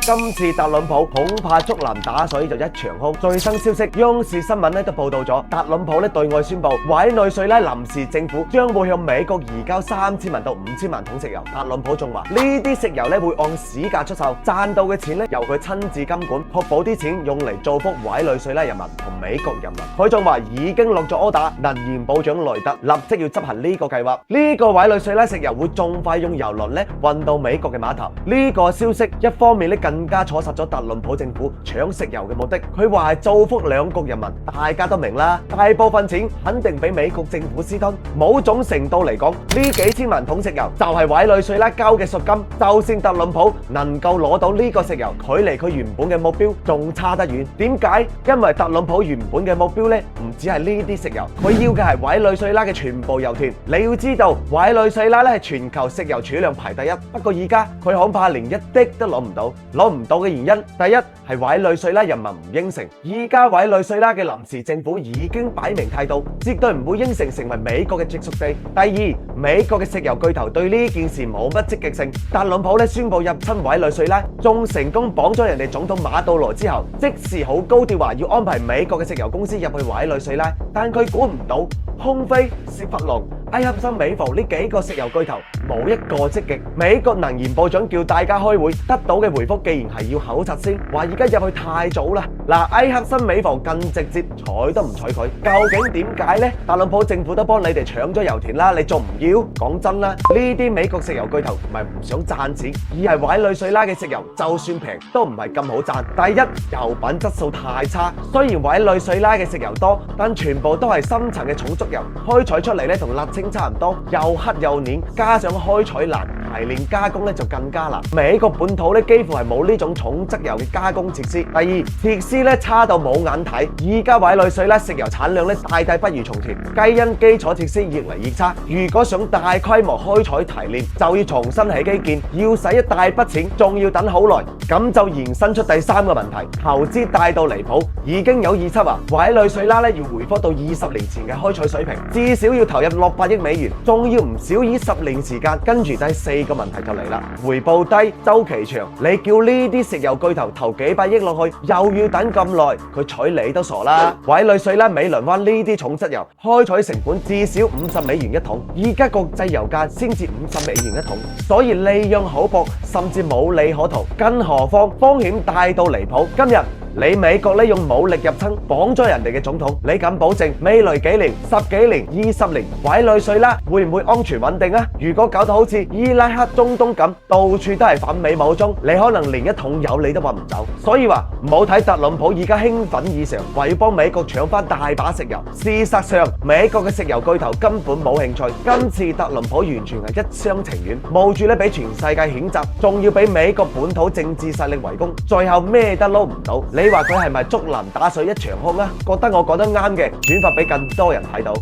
今次特朗普恐怕竹籃打水就一場空。最新消息，央視新聞都報道咗，特朗普對外宣布，委內瑞拉臨時政府將會向美國移交3000萬到5000萬桶石油。特朗普仲話呢啲石油會按市價出售，賺到嘅錢由佢親自監管，確保啲錢用嚟造福委內瑞拉人民同美國人民。佢仲話已經落咗 order， 能源部長雷特立即要執行呢個計劃。呢個委內瑞拉石油會盡快用油輪運到美國嘅碼頭。呢個消息一方面更加戳實咗特朗普政府搶石油嘅目的。佢話係造福兩國人民，大家都明啦。大部分錢肯定俾美國政府私吞。某種程度嚟講，呢幾千萬桶石油就係委內瑞拉交嘅贖金。就算特朗普能夠攞到呢個石油，距離佢原本嘅目標仲差得遠。點解？因為特朗普原本嘅目標唔止係呢啲石油，佢要嘅係委內瑞拉嘅全部油田。你要知道，委內瑞拉係全球石油儲量排第一，不過而家佢恐怕連一滴都攞唔到。攞唔到嘅原因，第一係委內瑞拉人民唔應承。而家委內瑞拉嘅臨時政府已經擺明態度，絕對唔會應承成為美國嘅直屬地。第二，美國嘅石油巨頭對呢件事冇乜積極性。特朗普宣布入侵委內瑞拉，仲成功綁咗人哋總統馬杜羅之後，即時好高調話要安排美國嘅石油公司入去委內瑞拉，但佢估唔到空飛、薛佛龍、埃克森美孚呢幾個石油巨頭冇一個積極。美國能源部長叫大家開會，得到嘅回覆既然係要考察先，話而家入去太早啦。埃克森美孚更直接，睬都唔睬佢。究竟點解呢？特朗普政府都幫你哋搶咗油田啦，你仲唔要？講真啦，呢啲美國石油巨頭唔係唔想賺錢，而係委內瑞拉嘅石油就算平都唔係咁好賺。第一，油品質素太差。雖然委內瑞拉嘅石油多，但全部都係深層嘅重質油，開採出嚟同瀝青差唔多，又黑又黏，加上開採難，提煉加工就更加難。美國本土幾乎係冇呢種重質油嘅加工設施。第二，設施差到冇眼睇。而家委內瑞拉石油產量大大不如從前，皆因基礎設施越嚟越差。如果想大規模開採提煉，就要重新起基建，要使一大筆錢，仲要等好耐。咁就延伸出第三個問題，投資大到離譜。已經有預測話，委內瑞拉要回復到20年前嘅開採水平，至少要投入600億美元，仲要唔少於10年時間。跟住第四個問題就嚟啦，回報低，周期長，你叫呢啲石油巨頭投幾百億落去，又要等咁耐，佢睬你都傻啦。委內瑞拉、美倫灣呢啲重質油開採成本至少50美元一桶，而家國際油價先至50美元一桶，所以利潤好薄，甚至冇利可圖。更何況風險大到離譜。今日你美國用武力入侵，綁咗人哋嘅總統，你敢保證未來幾年、10幾年、20年，委內瑞拉會唔會安全穩定啊？如果搞到好似伊拉克、中東咁，到處都係反美武裝，你可能連一桶油你都揾唔到。所以話唔好睇特朗普而家興奮異常，話要幫美國搶翻大把石油。事實上，美國嘅石油巨頭根本冇興趣。今次特朗普完全係一廂情願，冒住俾全世界譴責，仲要俾美國本土政治勢力圍攻，最後咩都撈唔到。你話佢係咪竹籃打水一場空啊？覺得我講得啱嘅，轉發俾更多人睇到。